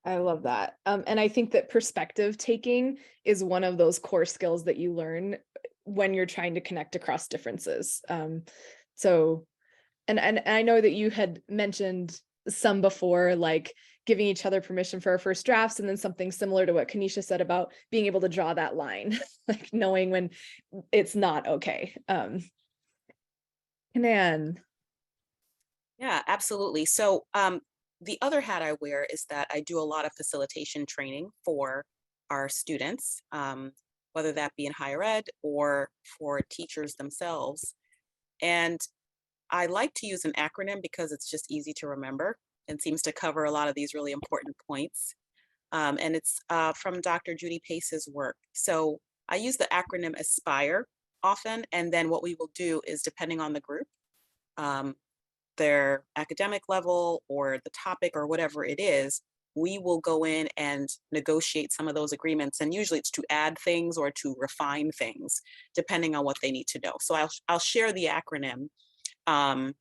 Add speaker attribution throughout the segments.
Speaker 1: I love that. And I think that perspective taking is one of those core skills that you learn when you're trying to connect across differences. So, and I know that you had mentioned some before, like giving each other permission for our first drafts, and then something similar to what Kanisha said about being able to draw that line, like knowing when it's not okay. And
Speaker 2: Yeah, absolutely. So, the other hat I wear is that I do a lot of facilitation training for our students, whether that be in higher ed or for teachers themselves. And I like to use an acronym because it's just easy to remember and seems to cover a lot of these really important points. And it's from Dr. Judy Pace's work. So I use the acronym ASPIRE often. And then what we will do is, depending on the group, um, their academic level or the topic or whatever it is, we will go in and negotiate some of those agreements. And usually it's to add things or to refine things, depending on what they need to know. So I'll share the acronym, um,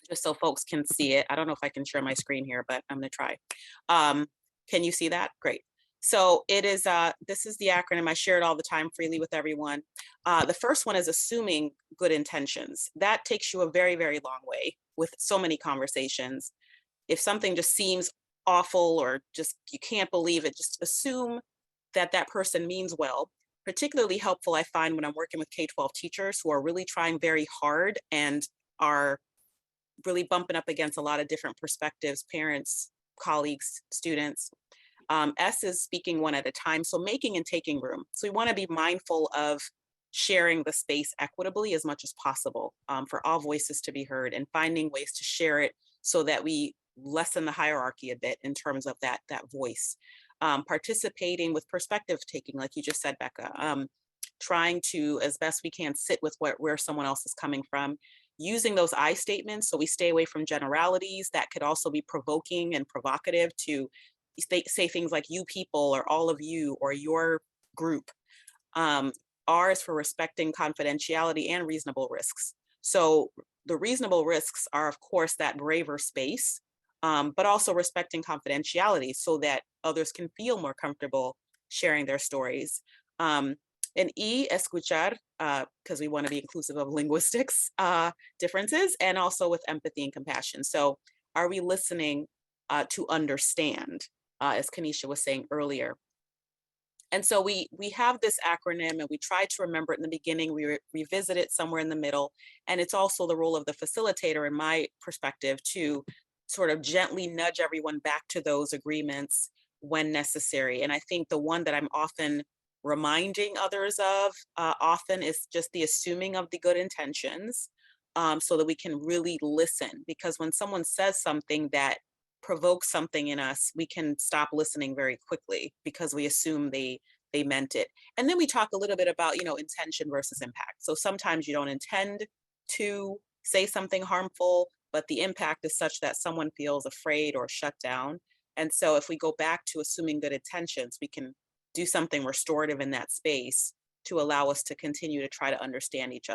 Speaker 2: just so folks can see it. I don't know if I can share my screen here, but I'm going to try. Um, can you see that? Great. So it is, this is the acronym. I share it all the time freely with everyone. The first one is assuming good intentions. That takes you a very, very long way with so many conversations. If something just seems awful or just you can't believe it, just assume that that person means well. Particularly helpful, I find, when I'm working with K-12 teachers who are really trying very hard and are really bumping up against a lot of different perspectives, parents, colleagues, students. S is speaking one at a time. So making and taking room. So we want to be mindful of sharing the space equitably as much as possible, for all voices to be heard, and finding ways to share it so that we lessen the hierarchy a bit in terms of that voice. Participating with perspective taking, like you just said, Becca. Trying to, as best we can, sit with where someone else is coming from, using those I statements so we stay away from generalities that could also be provoking and provocative to say things like you people or all of you or your group. Um, R is for respecting confidentiality and reasonable risks. So the reasonable risks are, of course, that braver space, but also respecting confidentiality so that others can feel more comfortable sharing their stories. Um, and E, escuchar, because we want to be inclusive of linguistics differences, and also with empathy and compassion. So are we listening to understand, as Kanisha was saying earlier? And so we have this acronym and we try to remember it in the beginning, revisit it somewhere in the middle. And it's also the role of the facilitator, in my perspective, to sort of gently nudge everyone back to those agreements when necessary. And I think the one that I'm often reminding others of often is just the assuming of the good intentions, so that we can really listen. Because when someone says something that provokes something in us, we can stop listening very quickly because we assume they meant it. And then we talk a little bit about, intention versus impact. So sometimes you don't intend to say something harmful, but the impact is such that someone feels afraid or shut down. And so if we go back to assuming good intentions, we can do something restorative in that space to allow us to continue to try to understand each